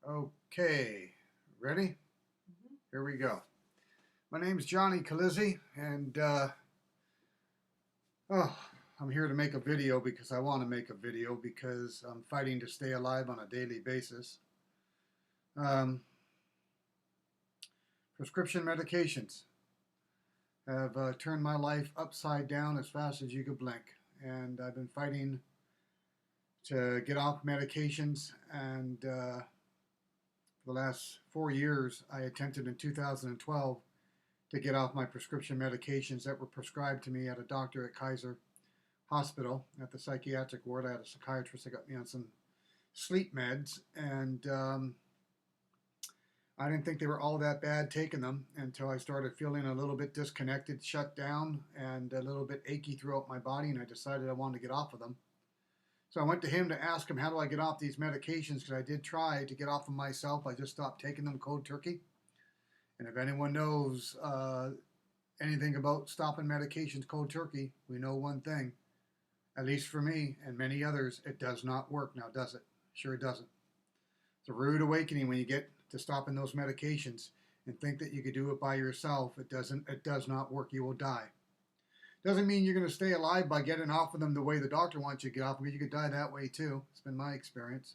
Okay, ready? Here we go. My name's Johnny Calizzi, and oh, I'm here to make a video because I want to make a video because I'm fighting to stay alive on a daily basis. Um, Prescription medications have turned my life upside down as fast as you could blink, and I've been fighting to get off medications, and for the last 4 years, I attempted in 2012 to get off my prescription medications that were prescribed to me at a doctor at Kaiser Hospital at the psychiatric ward. I had a psychiatrist that got me on some sleep meds, and I didn't think they were all that bad taking them until I started feeling a little bit disconnected, shut down, and a little bit achy throughout my body, and I decided I wanted to get off of them. So I went to him to ask him, how do I get off these medications? Because I did try to get off them myself. I just stopped taking them cold turkey. And if anyone knows anything about stopping medications cold turkey, we know one thing. At least for me and many others, it does not work. Now, does it? Sure it doesn't. It's a rude awakening when you get to stopping those medications and think that you could do it by yourself. It does not work. You will die. Doesn't mean you're going to stay alive by getting off of them the way the doctor wants you to get off, because you could die that way too. It's been my experience.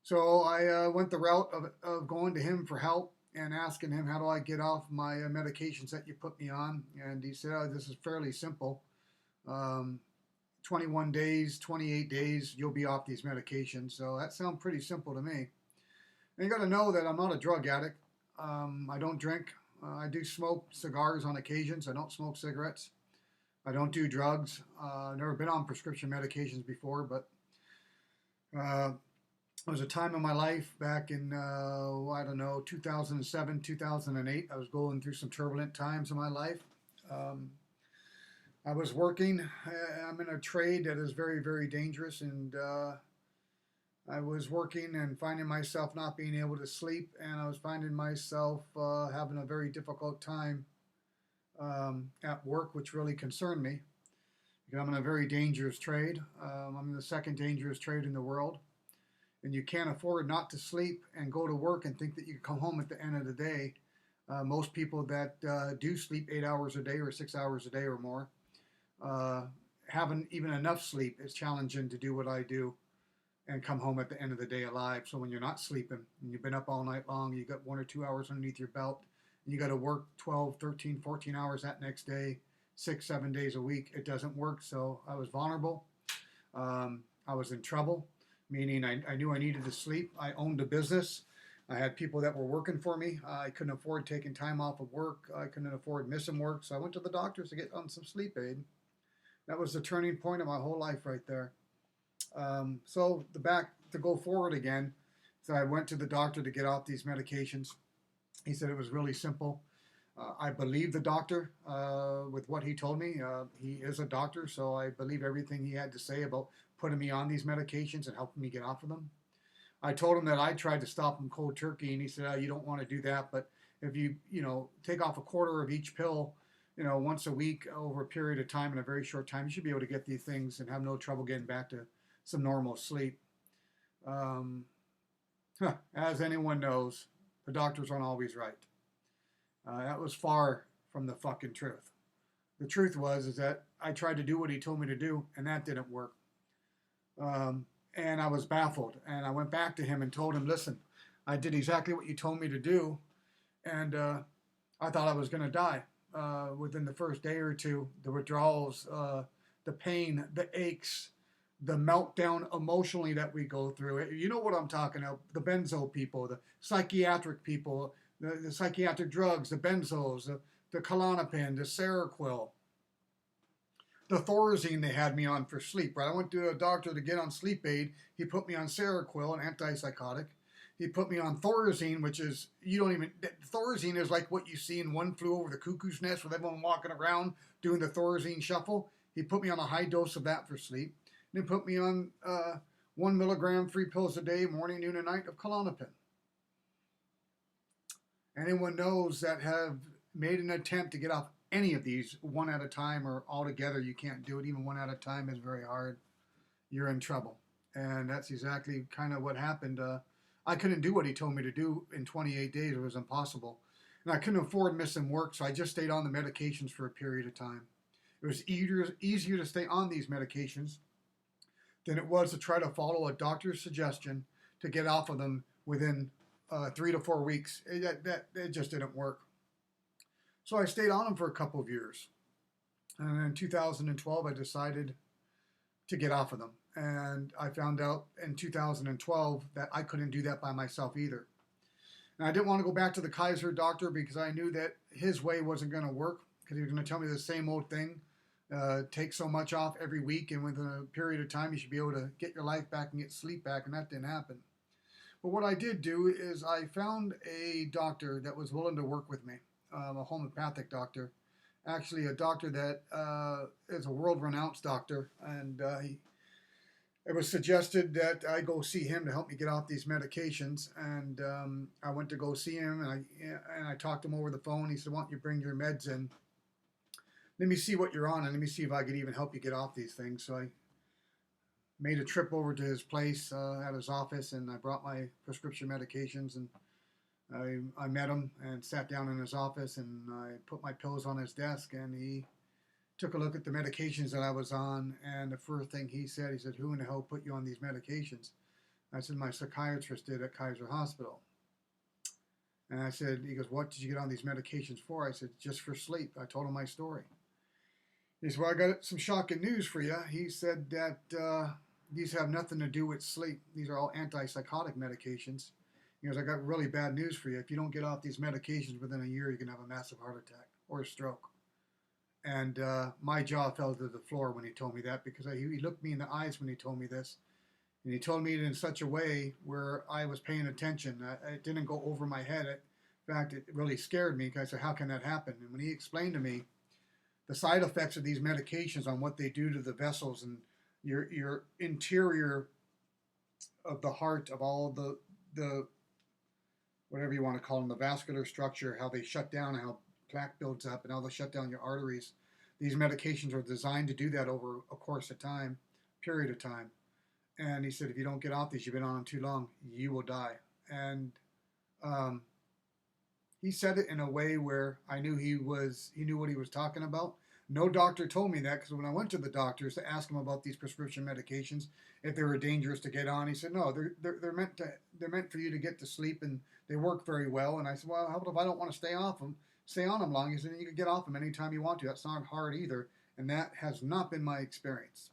So I went the route of going to him for help and asking him, how do I get off my medications that you put me on? And he said, oh, this is fairly simple. 21 days, 28 days, you'll be off these medications. So that sounds pretty simple to me. And you got to know that I'm not a drug addict. I don't drink. I do smoke cigars on occasions. I don't smoke cigarettes. I don't do drugs. I've never been on prescription medications before, but there was a time in my life back in, I don't know, 2007, 2008. I was going through some turbulent times in my life. I was working. I'm in a trade that is very, very dangerous, and I was working and finding myself not being able to sleep, and I was finding myself having a very difficult time at work, which really concerned me, because I'm in a very dangerous trade. I'm in the second dangerous trade in the world, and you can't afford not to sleep and go to work and think that you can come home at the end of the day. Most people that do sleep 8 hours a day or 6 hours a day or more haven't even enough sleep. It's challenging to do what I do and come home at the end of the day alive. So when you're not sleeping and you've been up all night long, you got 1 or 2 hours underneath your belt, and you got to work 12, 13, 14 hours that next day, 6, 7 days a week, it doesn't work. So I was vulnerable. I was in trouble, meaning I knew I needed to sleep. I owned a business. I had people that were working for me. I couldn't afford taking time off of work. I couldn't afford missing work. So I went to the doctors to get on some sleep aid. That was the turning point of my whole life right there. So to go forward again, so I went to the doctor to get off these medications. He said it was really simple. I believe the doctor with what he told me. He is a doctor, so I believe everything he had to say about putting me on these medications and helping me get off of them. I told him that I tried to stop them cold turkey, and he said, oh, you don't want to do that, but if you take off a quarter of each pill, once a week over a period of time, in a very short time, you should be able to get these things and have no trouble getting back to some normal sleep. As anyone knows, the doctors aren't always right. That was far from the fucking truth. The truth is that I tried to do what he told me to do, and that didn't work. And I was baffled, and I went back to him and told him, listen, I did exactly what you told me to do, and I thought I was going to die within the first day or two. The withdrawals, the pain, the aches, the meltdown emotionally that we go through. You know what I'm talking about. The benzo people, the psychiatric people, the psychiatric drugs, the benzos, the Klonopin, the Seroquel, the Thorazine they had me on for sleep. Right, I went to a doctor to get on sleep aid. He put me on Seroquel, an antipsychotic. He put me on Thorazine, which is, Thorazine is like what you see in One Flew Over the Cuckoo's Nest with everyone walking around doing the Thorazine shuffle. He put me on a high dose of that for sleep. And he put me on 1 milligram, 3 pills a day, morning, noon, and night of Klonopin. Anyone knows that have made an attempt to get off any of these one at a time or all together, you can't do it. Even one at a time is very hard. You're in trouble. And that's exactly kind of what happened. I couldn't do what he told me to do in 28 days. It was impossible. And I couldn't afford missing work, so I just stayed on the medications for a period of time. It was easier to stay on these medications than it was to try to follow a doctor's suggestion to get off of them within 3 to 4 weeks. It just didn't work. So I stayed on them for a couple of years. And in 2012, I decided to get off of them. And I found out in 2012 that I couldn't do that by myself either. And I didn't want to go back to the Kaiser doctor because I knew that his way wasn't going to work, because he was going to tell me the same old thing. Take so much off every week, and within a period of time you should be able to get your life back and get sleep back, and that didn't happen. But what I did do is I found a doctor that was willing to work with me, a homeopathic doctor, actually a doctor that is a world-renowned doctor, and it was suggested that I go see him to help me get off these medications. And I went to go see him, and I talked to him over the phone. He said, "Why don't you bring your meds in? Let me see what you're on, and let me see if I could even help you get off these things." So I made a trip over to his place at his office, and I brought my prescription medications, and I met him and sat down in his office, and I put my pills on his desk, and he took a look at the medications that I was on, and the first thing he said, "Who in the hell put you on these medications?" I said, "My psychiatrist did at Kaiser Hospital." And I said, he goes, "What did you get on these medications for?" I said, "Just for sleep." I told him my story. He said, "Well, I got some shocking news for you." He said that these have nothing to do with sleep. These are all antipsychotic medications. He goes, "I got really bad news for you. If you don't get off these medications within a year, you're going to have a massive heart attack or a stroke." And my jaw fell to the floor when he told me that, because he looked me in the eyes when he told me this. And he told me it in such a way where I was paying attention. It didn't go over my head. In fact, it really scared me, because I said, "How can that happen?" And when he explained to me the side effects of these medications on what they do to the vessels and your interior of the heart, of all the whatever you want to call them, the vascular structure, how they shut down, how plaque builds up, and how they shut down your arteries. These medications are designed to do that over a course of time, period of time. And he said, if you don't get off these, you've been on them too long, you will die. And he said it in a way where I knew he knew what he was talking about. No doctor told me that, because when I went to the doctors to ask him about these prescription medications, if they were dangerous to get on, he said, "No, they're meant for you to get to sleep, and they work very well." And I said, "Well, how about if I don't want to stay on them long?" He said, "You can get off them anytime you want to. That's not hard either." And that has not been my experience.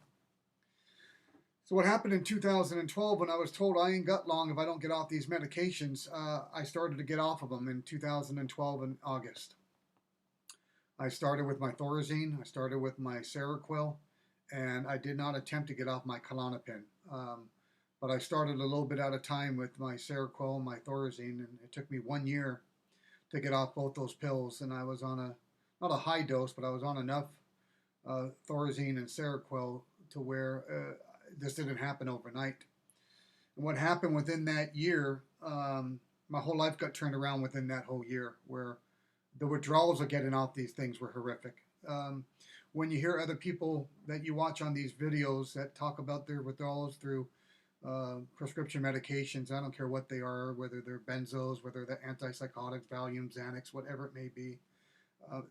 So what happened in 2012, when I was told I ain't got long if I don't get off these medications, I started to get off of them in 2012 in August. I started with my Thorazine, I started with my Seroquel, and I did not attempt to get off my Klonopin. But I started a little bit at a time with my Seroquel and my Thorazine, and it took me 1 year to get off both those pills. And I was on not a high dose, but I was on enough Thorazine and Seroquel to where this didn't happen overnight. And what happened within that year, my whole life got turned around within that whole year, where the withdrawals of getting off these things were horrific. When you hear other people that you watch on these videos that talk about their withdrawals through prescription medications, I don't care what they are, whether they're benzos, whether they're antipsychotics, Valium, Xanax, whatever it may be,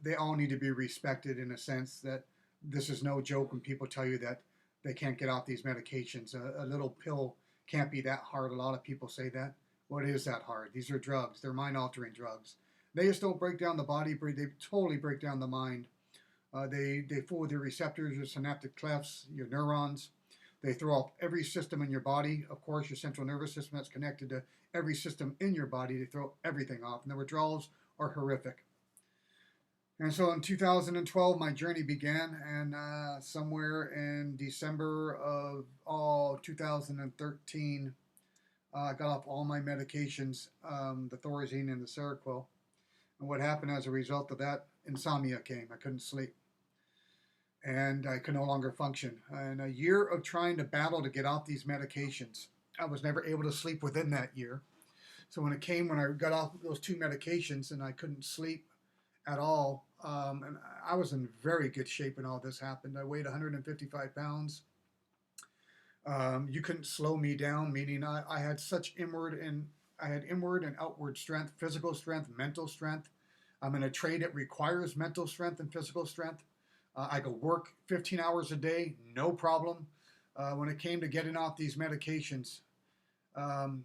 they all need to be respected, in a sense that this is no joke when people tell you that they can't get off these medications. A little pill can't be that hard. A lot of people say that. Well, it is that hard. These are drugs. They're mind-altering drugs. They just don't break down the body. They totally break down the mind. They fool with your receptors, your synaptic clefts, your neurons. They throw off every system in your body. Of course, your central nervous system that's connected to every system in your body. They throw everything off. And the withdrawals are horrific. And so in 2012, my journey began, and somewhere in December of 2013, I got off all my medications, the Thorazine and the Seroquel. And what happened as a result of that, insomnia came. I couldn't sleep, and I could no longer function. And a year of trying to battle to get off these medications, I was never able to sleep within that year. So when I got off those 2 medications and I couldn't sleep at all, and I was in very good shape when all this happened. I weighed 155 pounds. You couldn't slow me down, meaning I had such I had inward and outward strength, physical strength, mental strength. I'm in a trade that requires mental strength and physical strength. I could work 15 hours a day, no problem. When it came to getting off these medications, um,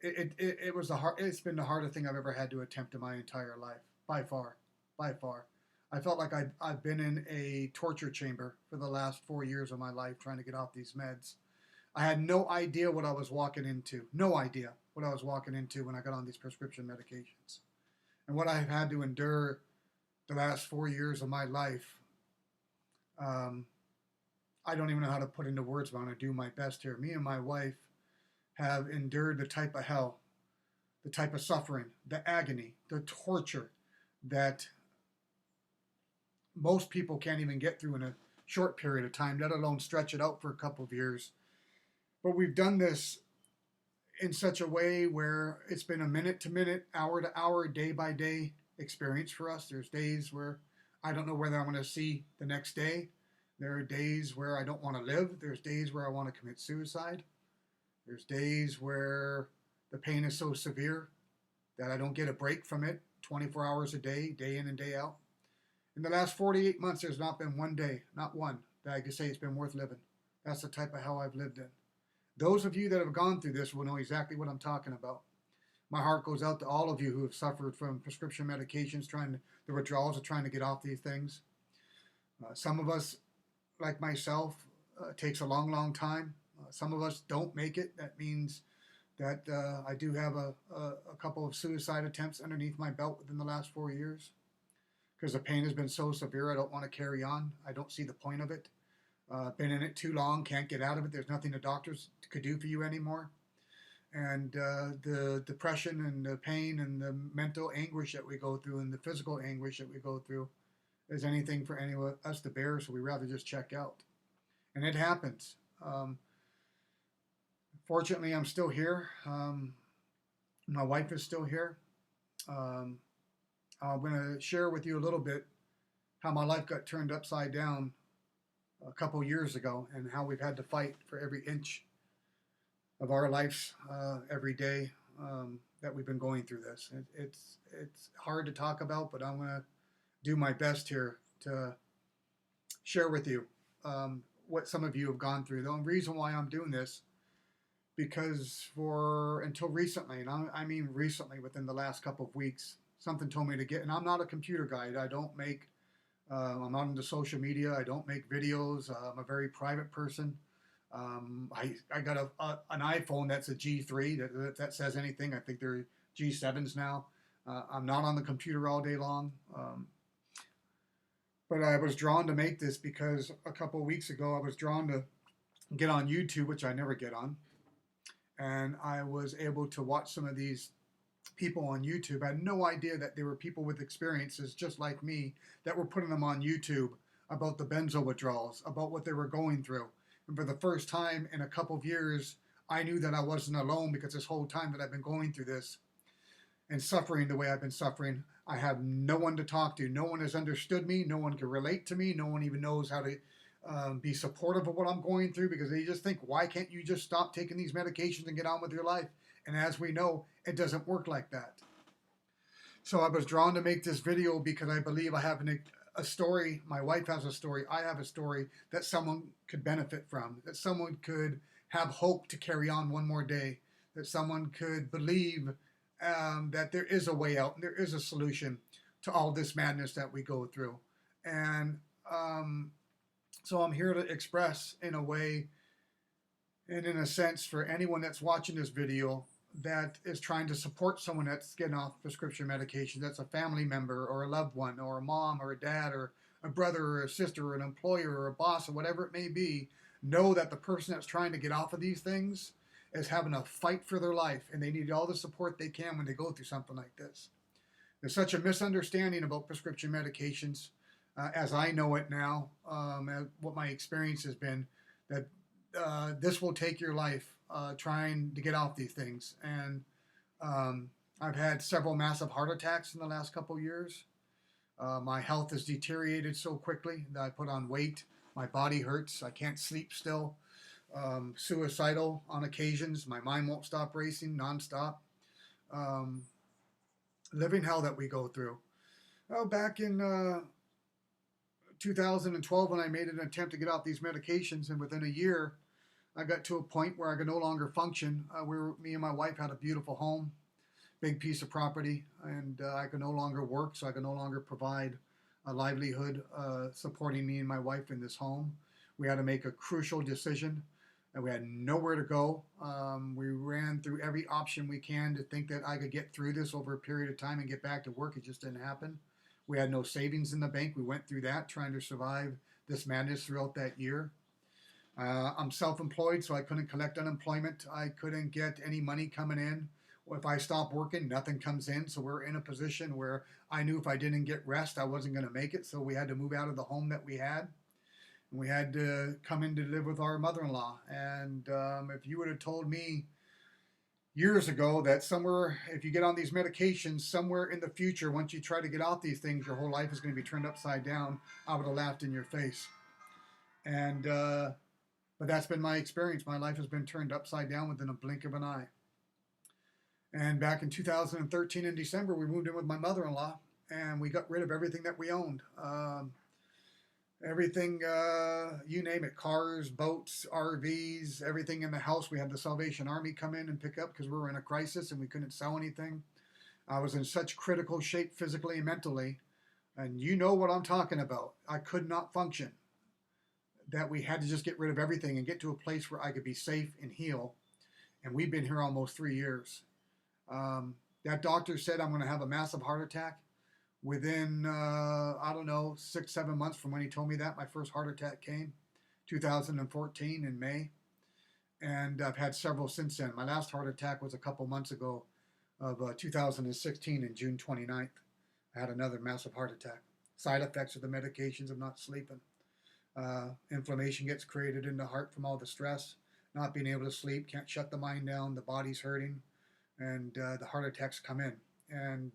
it was it's been the hardest thing I've ever had to attempt in my entire life, by far, by far. I felt like I've been in a torture chamber for the last 4 years of my life trying to get off these meds. I had no idea what I was walking into. No idea what I was walking into when I got on these prescription medications. And what I've had to endure the last 4 years of my life, um, I don't even know how to put into words, but I'm going to do my best here. Me and my wife have endured the type of hell, the type of suffering, the agony, the torture that most people can't even get through in a short period of time, let alone stretch it out for a couple of years. But we've done this in such a way where it's been a minute to minute, hour to hour, day by day experience for us. There's days where I don't know whether I'm going to see the next day. There are days where I don't want to live. There's days where I want to commit suicide. There's days where the pain is so severe that I don't get a break from it 24 hours a day, day in and day out. In the last 48 months, there's not been one day, not one, that I could say it's been worth living. That's the type of hell I've lived in. Those of you that have gone through this will know exactly what I'm talking about. My heart goes out to all of you who have suffered from prescription medications, the withdrawals of trying to get off these things. Some of us, like myself, it takes a long, long time. Some of us don't make it. That means that I do have a couple of suicide attempts underneath my belt within the last 4 years because the pain has been so severe. I don't want to carry on. I don't see the point of it. Been in it too long, can't get out of it. There's nothing the doctors could do for you anymore. And the depression and the pain and the mental anguish that we go through and the physical anguish that we go through is anything for any of us to bear, so we rather just check out. And it happens. Fortunately, I'm still here. My wife is still here. I'm going to share with you a little bit how my life got turned upside down a couple years ago and how we've had to fight for every inch of our lives every day that we've been going through this. It's hard to talk about, but I'm going to do my best here to share with you what some of you have gone through. The only reason why I'm doing this, because until recently, and I mean recently, within the last couple of weeks, something told me to get, and I'm not a computer guy. I'm not into social media. I don't make videos. I'm a very private person. I got an iPhone that's a G3 that says anything. I think they're G7s now. I'm not on the computer all day long. But I was drawn to make this because a couple of weeks ago I was drawn to get on YouTube, which I never get on. And I was able to watch some of these people on YouTube. I had no idea that there were people with experiences just like me that were putting them on YouTube about the benzo withdrawals, about what they were going through. And for the first time in a couple of years, I knew that I wasn't alone, because this whole time that I've been going through this and suffering the way I've been suffering, I have no one to talk to. No one has understood me. No one can relate to me. No one even knows how to be supportive of what I'm going through, because they just think, why can't you just stop taking these medications and get on with your life? And as we know, it doesn't work like that. So I was drawn to make this video because I believe I have a story. My wife has a story. I have a story that someone could benefit from, that someone could have hope to carry on one more day, that someone could believe that there is a way out and there is a solution to all this madness that we go through. And so I'm here to express in a way and in a sense for anyone that's watching this video that is trying to support someone that's getting off prescription medication, that's a family member or a loved one or a mom or a dad or a brother or a sister or an employer or a boss or whatever it may be, know that the person that's trying to get off of these things is having a fight for their life, and they need all the support they can when they go through something like this. There's such a misunderstanding about prescription medications, as I know it now, what my experience has been, that this will take your life trying to get off these things. And I've had several massive heart attacks in the last couple of years. My health has deteriorated so quickly that I put on weight. My body hurts. I can't sleep still. suicidal on occasions. My mind won't stop racing nonstop. Um, Living hell that we go through. Oh, back in 2012, when I made an attempt to get off these medications, and within a year, I got to a point where I could no longer function. Me and my wife had a beautiful home, big piece of property, and I could no longer work, so I could no longer provide a livelihood supporting me and my wife in this home. We had to make a crucial decision, and we had nowhere to go. We ran through every option we can to think that I could get through this over a period of time and get back to work. It just didn't happen. We had no savings in the bank. We went through that, trying to survive this madness throughout that year. I'm self-employed, so I couldn't collect unemployment. I couldn't get any money coming in. If I stop working, nothing comes in. So we're in a position where I knew if I didn't get rest, I wasn't going to make it. So we had to move out of the home that we had. And we had to come in to live with our mother-in-law. And if you would have told me years ago that somewhere, if you get on these medications, somewhere in the future, once you try to get off these things, your whole life is going to be turned upside down, I would have laughed in your face. And but that's been my experience. My life has been turned upside down within a blink of an eye. And back in 2013 in December, we moved in with my mother-in-law, and we got rid of everything that we owned. Everything, you name it, cars, boats, RVs, everything in the house. We had the Salvation Army come in and pick up because we were in a crisis and we couldn't sell anything. I was in such critical shape physically and mentally, and you know what I'm talking about. I could not function. That we had to just get rid of everything and get to a place where I could be safe and heal. And we've been here almost 3 years. That doctor said I'm going to have a massive heart attack within, I don't know, 6-7 months from when he told me that. My first heart attack came 2014 in May. And I've had several since then. My last heart attack was a couple months ago of 2016 in June 29th. I had another massive heart attack. Side effects of the medications of not sleeping. Inflammation gets created in the heart from all the stress, not being able to sleep, can't shut the mind down, the body's hurting, and the heart attacks come in. And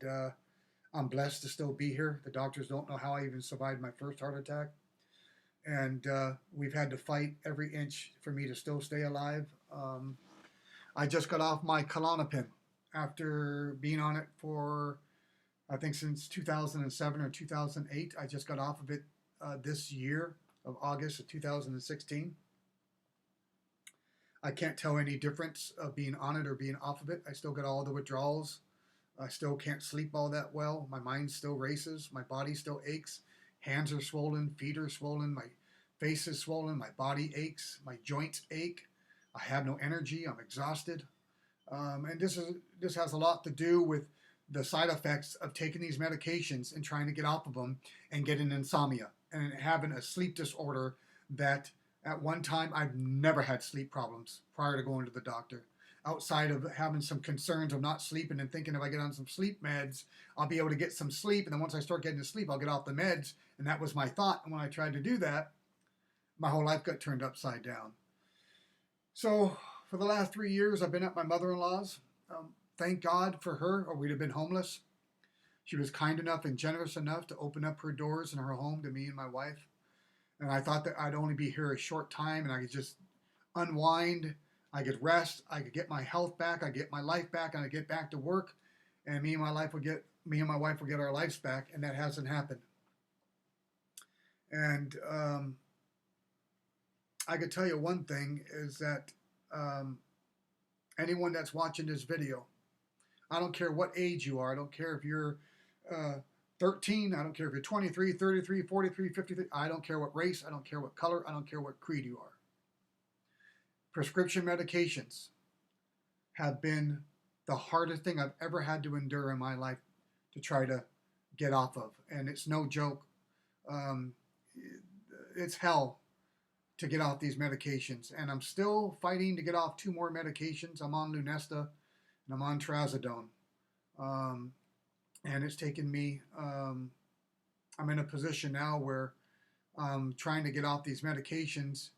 I'm blessed to still be here. The doctors don't know how I even survived my first heart attack. And we've had to fight every inch for me to still stay alive. I just got off my Klonopin after being on it for, I think, since 2007 or 2008. I just got off of it this year of August of 2016. I can't tell any difference of being on it or being off of it. I still get all the withdrawals. I still can't sleep all that well. My mind still races. My body still aches. Hands are swollen. Feet are swollen. My face is swollen. My body aches. My joints ache. I have no energy. I'm exhausted. And this has a lot to do with the side effects of taking these medications and trying to get off of them and getting insomnia and having a sleep disorder that at one time I've never had sleep problems prior to going to the doctor. Outside of having some concerns of not sleeping and thinking if I get on some sleep meds, I'll be able to get some sleep. And then once I start getting to sleep, I'll get off the meds. And that was my thought. And when I tried to do that, my whole life got turned upside down. So for the last 3 years, I've been at my mother-in-law's. Thank God for her, or we'd have been homeless. She was kind enough and generous enough to open up her doors in her home to me and my wife. And I thought that I'd only be here a short time and I could just unwind. I could rest. I could get my health back. I get my life back, and I get back to work. And me and my wife would get our lives back. And that hasn't happened. And I could tell you one thing is that anyone that's watching this video, I don't care what age you are. I don't care if you're 13. I don't care if you're 23, 33, 43, 53. I don't care what race. I don't care what color. I don't care what creed you are. Prescription medications have been the hardest thing I've ever had to endure in my life to try to get off of. And it's no joke. It's hell to get off these medications. And I'm still fighting to get off 2 more medications. I'm on Lunesta and I'm on Thorazine. And it's taken me, I'm in a position now where I'm trying to get off these medications,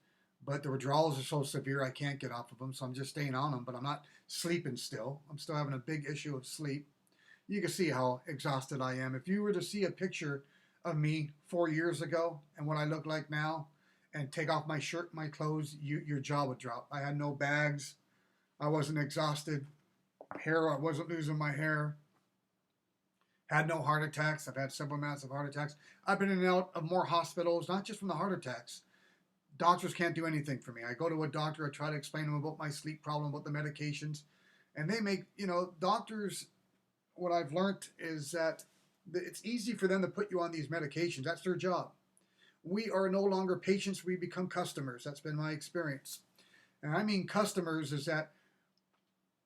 but the withdrawals are so severe I can't get off of them, so I'm just staying on them, but I'm not sleeping still. I'm still having a big issue of sleep. You can see how exhausted I am. If you were to see a picture of me 4 years ago and what I look like now, and take off my shirt, my clothes, your jaw would drop. I had no bags. I wasn't exhausted. Hair, I wasn't losing my hair. Had no heart attacks. I've had several massive heart attacks. I've been in and out of more hospitals, not just from the heart attacks. Doctors can't do anything for me. I go to a doctor, I try to explain to them about my sleep problem, about the medications, and they make, doctors, what I've learned is that it's easy for them to put you on these medications. That's their job. We are no longer patients, we become customers. That's been my experience. And I mean customers is that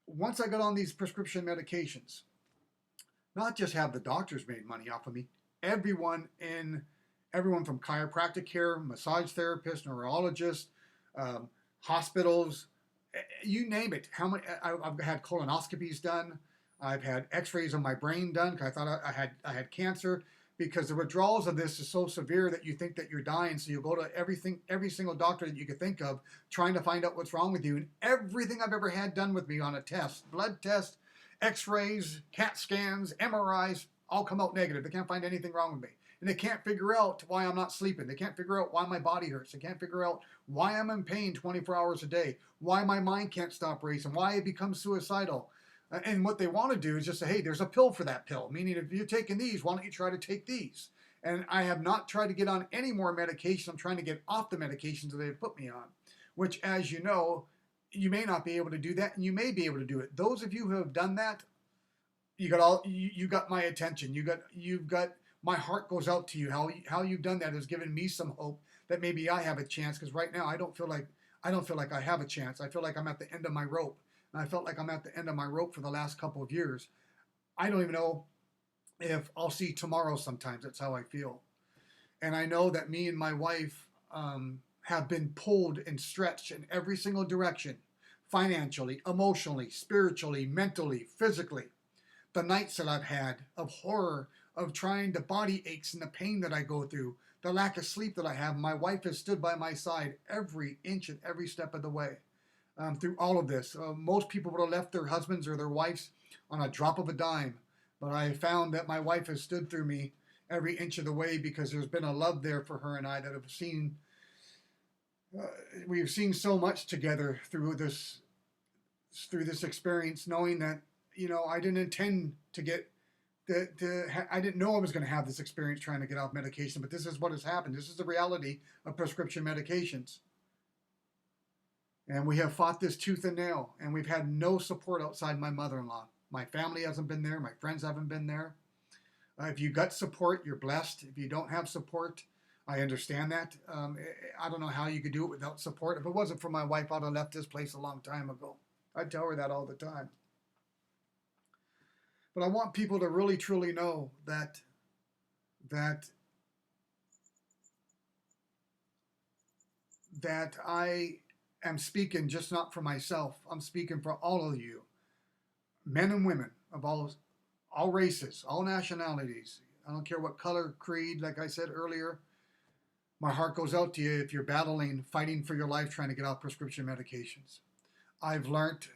once I got on these prescription medications, not just have the doctors made money off of me, everyone from chiropractic care, massage therapists, neurologists, hospitals, you name it. I've had colonoscopies done. I've had X-rays of my brain done because I thought I had cancer. Because the withdrawals of this is so severe that you think that you're dying, so you go to every single doctor that you could think of, trying to find out what's wrong with you. And everything I've ever had done with me on a test, blood test, X-rays, CAT scans, MRIs, all come out negative. They can't find anything wrong with me. And they can't figure out why I'm not sleeping. They can't figure out why my body hurts. They can't figure out why I'm in pain 24 hours a day, why my mind can't stop racing, why I become suicidal. And what they want to do is just say, hey, there's a pill for that pill. Meaning, if you're taking these, why don't you try to take these? And I have not tried to get on any more medication. I'm trying to get off the medications that they've put me on, which, as you know, you may not be able to do that, and you may be able to do it. Those of you who have done that, you got my attention. You've got my heart goes out to you. How you've done that has given me some hope that maybe I have a chance. Because right now I don't feel like I have a chance. I feel like I'm at the end of my rope. And I felt like I'm at the end of my rope for the last couple of years. I don't even know if I'll see tomorrow sometimes. That's how I feel. And I know that me and my wife have been pulled and stretched in every single direction, financially, emotionally, spiritually, mentally, physically. The nights that I've had of horror, of trying, the body aches and the pain that I go through, the lack of sleep that I have. My wife has stood by my side every inch and every step of the way. Through all of this. Most people would have left their husbands or their wives on a drop of a dime, but I found that my wife has stood through me every inch of the way because there's been a love there for her and I that have seen, we've seen so much together through this experience, knowing that, I didn't intend to get, I didn't know I was going to have this experience trying to get off medication, but this is what has happened. This is the reality of prescription medications. And we have fought this tooth and nail, and we've had no support outside my mother-in-law. My family hasn't been there. My friends haven't been there. If you got support, you're blessed. If you don't have support, I understand that. I don't know how you could do it without support. If it wasn't for my wife, I'd have left this place a long time ago. I tell her that all the time. But I want people to really, truly know that I am speaking just not for myself. I'm speaking for all of you, men and women of all races, all nationalities. I don't care what color, creed, like I said earlier. My heart goes out to you if you're fighting for your life, trying to get off prescription medications. I've learned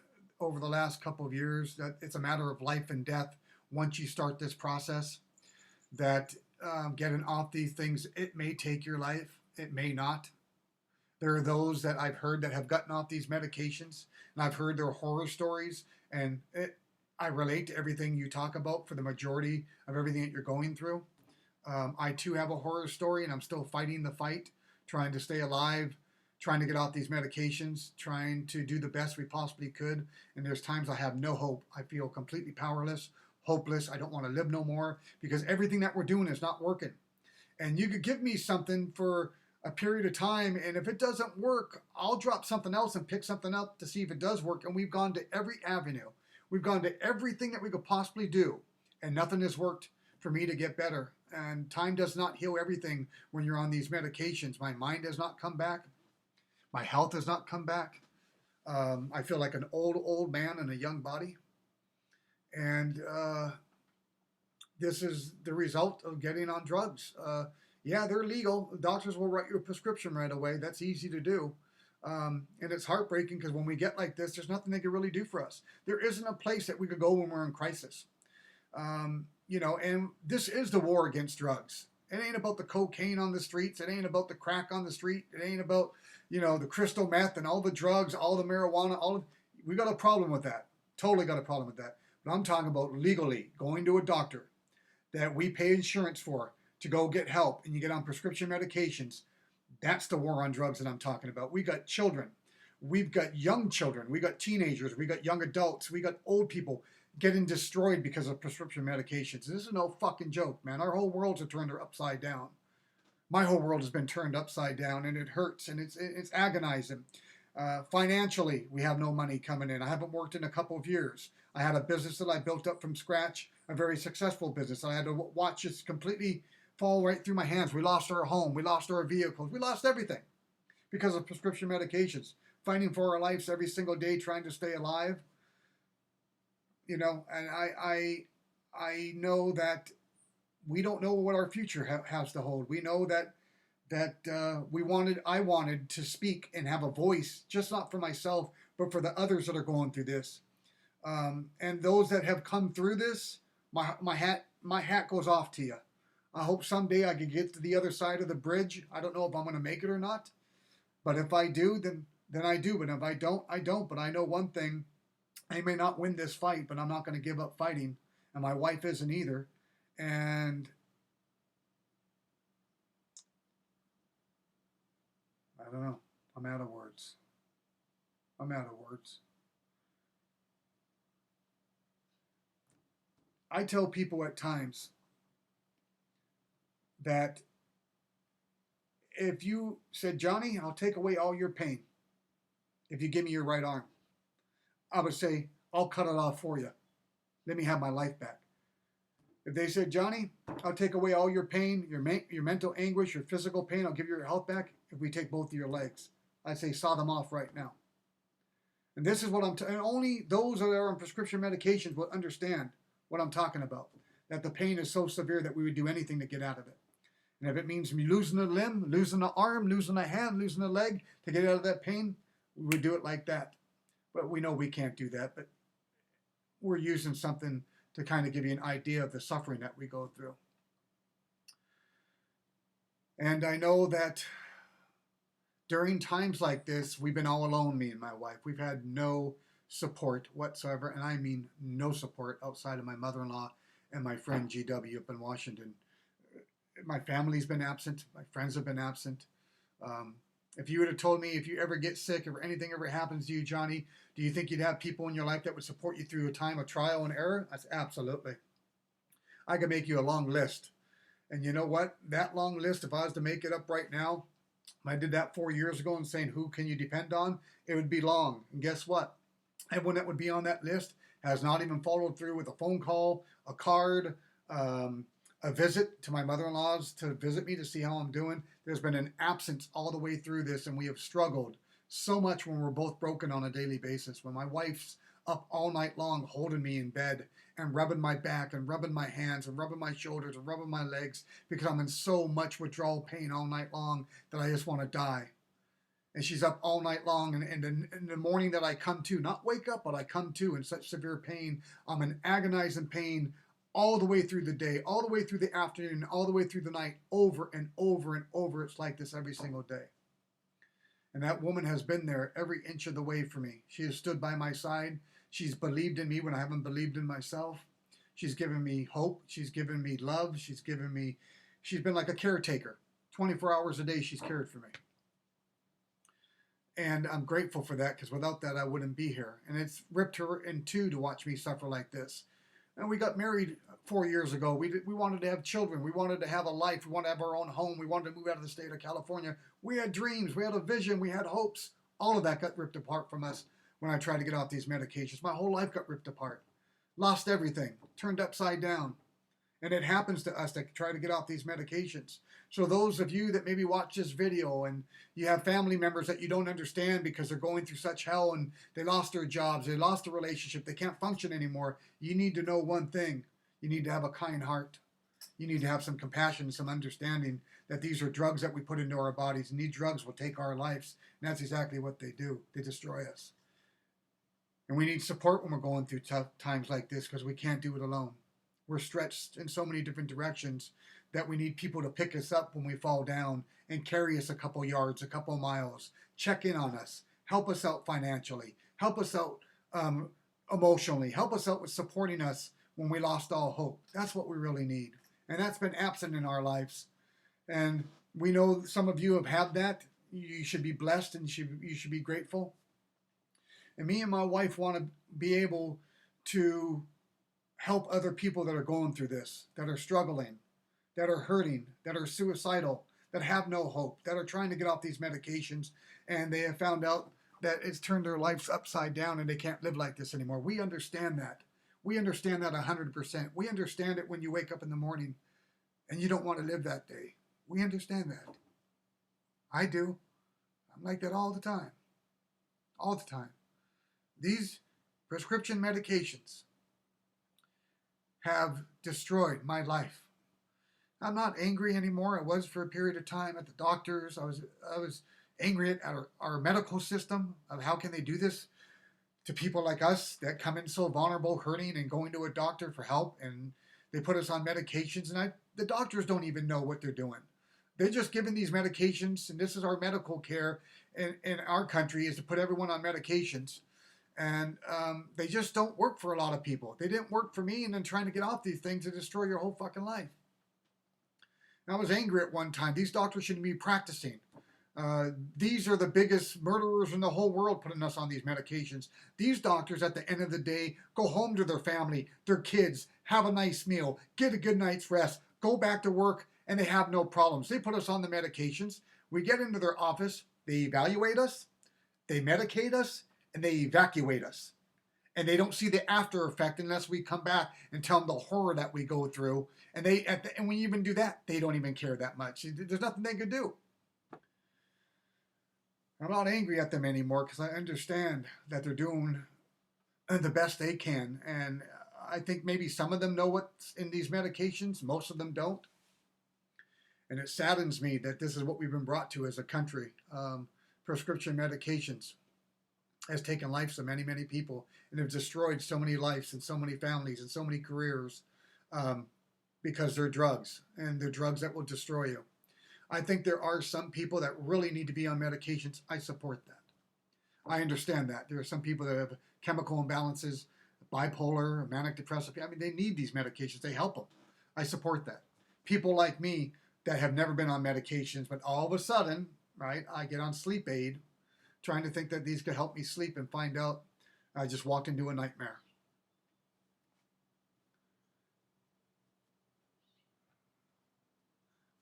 over the last couple of years that it's a matter of life and death once you start this process, that getting off these things, it may take your life, it may not. There are those that I've heard that have gotten off these medications, and I've heard their horror stories, and I relate to everything you talk about for the majority of everything that you're going through. I too have a horror story, and I'm still fighting the fight, trying to stay alive, trying to get off these medications, trying to do the best we possibly could. And there's times I have no hope. I feel completely powerless, hopeless. I don't want to live no more because everything that we're doing is not working. And you could give me something for a period of time, and if it doesn't work, I'll drop something else and pick something up to see if it does work. And we've gone to every avenue. We've gone to everything that we could possibly do, and nothing has worked for me to get better. And time does not heal everything when you're on these medications. My mind has not come back. My health has not come back. I feel like an old man in a young body. And this is the result of getting on drugs. Yeah, they're legal. Doctors will write you a prescription right away. That's easy to do. And it's heartbreaking because when we get like this, there's nothing they can really do for us. There isn't a place that we could go when we're in crisis. And this is the war against drugs. It ain't about the cocaine on the streets. It ain't about the crack on the street. It ain't about, the crystal meth and all the drugs, all the marijuana, we got a problem with that. Totally got a problem with that. But I'm talking about legally going to a doctor that we pay insurance for to go get help and you get on prescription medications. That's the war on drugs that I'm talking about. We got children. We've got young children. We got teenagers. We got young adults. We got old people getting destroyed because of prescription medications. This is no fucking joke, man. Our whole worlds are turned upside down. My whole world has been turned upside down, and it hurts, and it's agonizing. Financially, we have no money coming in. I haven't worked in a couple of years. I had a business that I built up from scratch, a very successful business. I had to watch it completely fall right through my hands. We lost our home. We lost our vehicles. We lost everything because of prescription medications. Fighting for our lives every single day, trying to stay alive. And I know that we don't know what our future has to hold. We know that I wanted to speak and have a voice, just not for myself, but for the others that are going through this. And those that have come through this, my hat goes off to you. I hope someday I can get to the other side of the bridge. I don't know if I'm going to make it or not, but if I do, then I do. But if I don't, I don't. But I know one thing: I may not win this fight, but I'm not going to give up fighting, and my wife isn't either. And I don't know. I'm out of words. I tell people at times that if you said, Johnny, I'll take away all your pain if you give me your right arm, I would say, I'll cut it off for you. Let me have my life back. If they said, Johnny, I'll take away all your pain, your mental anguish, your physical pain, I'll give you your health back if we take both of your legs, I'd say saw them off right now. And this is what and only those that are on prescription medications will understand what I'm talking about, that the pain is so severe that we would do anything to get out of it. And if it means me losing a limb, losing an arm, losing a hand, losing a leg to get out of that pain, we would do it like that. But we know we can't do that. But we're using something to kind of give you an idea of the suffering that we go through. And I know that during times like this, we've been all alone, me and my wife. We've had no support whatsoever, and I mean no support outside of my mother-in-law and my friend GW up in Washington. My family's been absent. My friends have been absent. If you would have told me if you ever get sick, if anything ever happens to you, Johnny, do you think you'd have people in your life that would support you through a time of trial and error? That's absolutely. I could make you a long list. And you know what? That long list, if I was to make it up right now, I did that 4 years ago and saying, who can you depend on? It would be long. And guess what? Everyone that would be on that list has not even followed through with a phone call, a card, a visit to my mother-in-law's to visit me to see how I'm doing. There's been an absence all the way through this, and we have struggled so much when we're both broken on a daily basis. When my wife's up all night long holding me in bed and rubbing my back and rubbing my hands and rubbing my shoulders and rubbing my legs because I'm in so much withdrawal pain all night long that I just want to die. And she's up all night long, and in the morning that I come to, not wake up, but I come to in such severe pain. I'm in agonizing pain all the way through the day, all the way through the afternoon, all the way through the night, over and over and over. It's like this every single day. And that woman has been there every inch of the way for me. She has stood by my side. She's believed in me when I haven't believed in myself. She's given me hope. She's given me love. She's been like a caretaker. 24 hours a day she's cared for me. And I'm grateful for that, because without that I wouldn't be here. And it's ripped her in two to watch me suffer like this. And we got married 4 years ago. We wanted to have children. We wanted to have a life. We wanted to have our own home. We wanted to move out of the state of California. We had dreams. We had a vision. We had hopes. All of that got ripped apart from us when I tried to get off these medications. My whole life got ripped apart. Lost everything. Turned upside down. And it happens to us that try to get off these medications. So those of you that maybe watch this video and you have family members that you don't understand because they're going through such hell and they lost their jobs, they lost a relationship, they can't function anymore, you need to know one thing. You need to have a kind heart. You need to have some compassion and some understanding that these are drugs that we put into our bodies, and these drugs will take our lives. And that's exactly what they do. They destroy us. And we need support when we're going through tough times like this, because we can't do it alone. We're stretched in so many different directions that we need people to pick us up when we fall down and carry us a couple yards, a couple miles, check in on us, help us out financially, help us out emotionally, help us out with supporting us when we lost all hope. That's what we really need. And that's been absent in our lives. And we know some of you have had that. You should be blessed and you should be grateful. And me and my wife want to be able to help other people that are going through this, that are struggling, that are hurting, that are suicidal, that have no hope, that are trying to get off these medications, and they have found out that it's turned their lives upside down and they can't live like this anymore. We understand that. We understand that 100%. We understand it when you wake up in the morning and you don't want to live that day. We understand that. I do. I'm like that all the time. All the time. These prescription medications have destroyed my life. I'm not angry anymore. I was for a period of time at the doctors. I was angry at our medical system of how can they do this to people like us that come in so vulnerable, hurting, and going to a doctor for help, and they put us on medications, and the doctors don't even know what they're doing. They're just giving these medications, and this is our medical care in our country, is to put everyone on medications. And they just don't work for a lot of people. They didn't work for me, and then trying to get off these things to destroy your whole fucking life. And I was angry at one time. These doctors shouldn't be practicing. These are the biggest murderers in the whole world putting us on these medications. These doctors, at the end of the day, go home to their family, their kids, have a nice meal, get a good night's rest, go back to work, and they have no problems. They put us on the medications. We get into their office. They evaluate us. They medicate us. And they evacuate us. And they don't see the after effect unless we come back and tell them the horror that we go through. And when you even do that, they don't even care that much. There's nothing they could do. I'm not angry at them anymore because I understand that they're doing the best they can. And I think maybe some of them know what's in these medications. Most of them don't. And it saddens me that this is what we've been brought to as a country. Prescription medications has taken lives of many, many people, and have destroyed so many lives and so many families and so many careers because they're drugs, and they're drugs that will destroy you. I think there are some people that really need to be on medications. I support that. I understand that. There are some people that have chemical imbalances, bipolar, manic depressive. I mean, they need these medications. They help them. I support that. People like me that have never been on medications, but all of a sudden, right, I get on sleep aid, trying to think that these could help me sleep, and find out I just walked into a nightmare.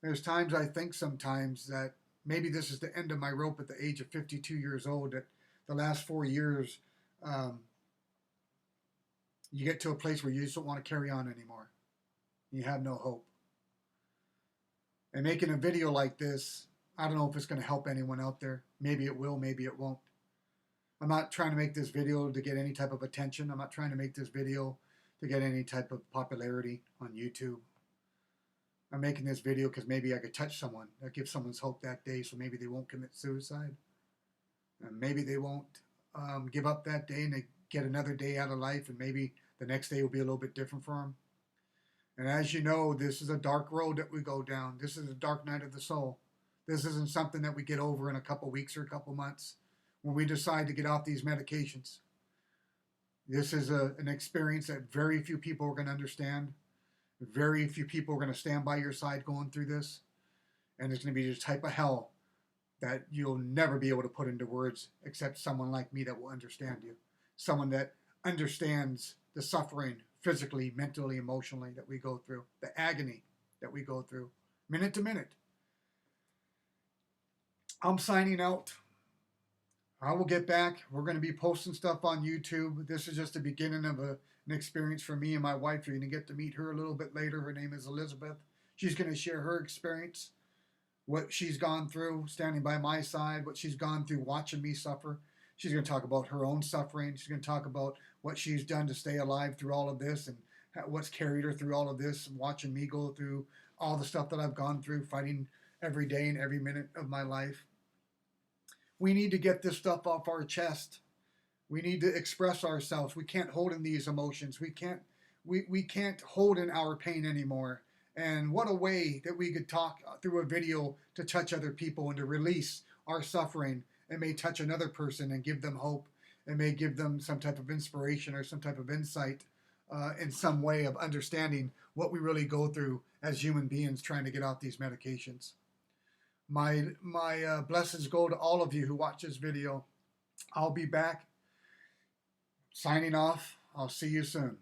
There's times I think sometimes that maybe this is the end of my rope at the age of 52 years old, that the last 4 years, you get to a place where you just don't want to carry on anymore. You have no hope. And making a video like this, I don't know if it's going to help anyone out there. Maybe it will, maybe it won't. I'm not trying to make this video to get any type of attention. I'm not trying to make this video to get any type of popularity on YouTube. I'm making this video because maybe I could touch someone, that give someone's hope that day, so maybe they won't commit suicide. And maybe they won't give up that day and they get another day out of life, and maybe the next day will be a little bit different for them. And as you know, this is a dark road that we go down. This is a dark night of the soul. This isn't something that we get over in a couple weeks or a couple months when we decide to get off these medications. This is an experience that very few people are going to understand. Very few people are going to stand by your side going through this. And it's going to be the type of hell that you'll never be able to put into words except someone like me that will understand you. Someone that understands the suffering physically, mentally, emotionally that we go through. The agony that we go through minute to minute. I'm signing out. I will get back. We're going to be posting stuff on YouTube. This is just the beginning of an experience for me and my wife. You're going to get to meet her a little bit later. Her name is Elizabeth. She's going to share her experience, what she's gone through, standing by my side, what she's gone through watching me suffer. She's going to talk about her own suffering. She's going to talk about what she's done to stay alive through all of this, and what's carried her through all of this, and watching me go through all the stuff that I've gone through, fighting every day and every minute of my life. We need to get this stuff off our chest. We need to express ourselves. We can't hold in these emotions. We can't hold in our pain anymore. And what a way that we could talk through a video to touch other people and to release our suffering. It may touch another person and give them hope. It may give them some type of inspiration or some type of insight in some way of understanding what we really go through as human beings trying to get off these medications. My blessings go to all of you who watch this video. I'll be back. Signing off. I'll see you soon.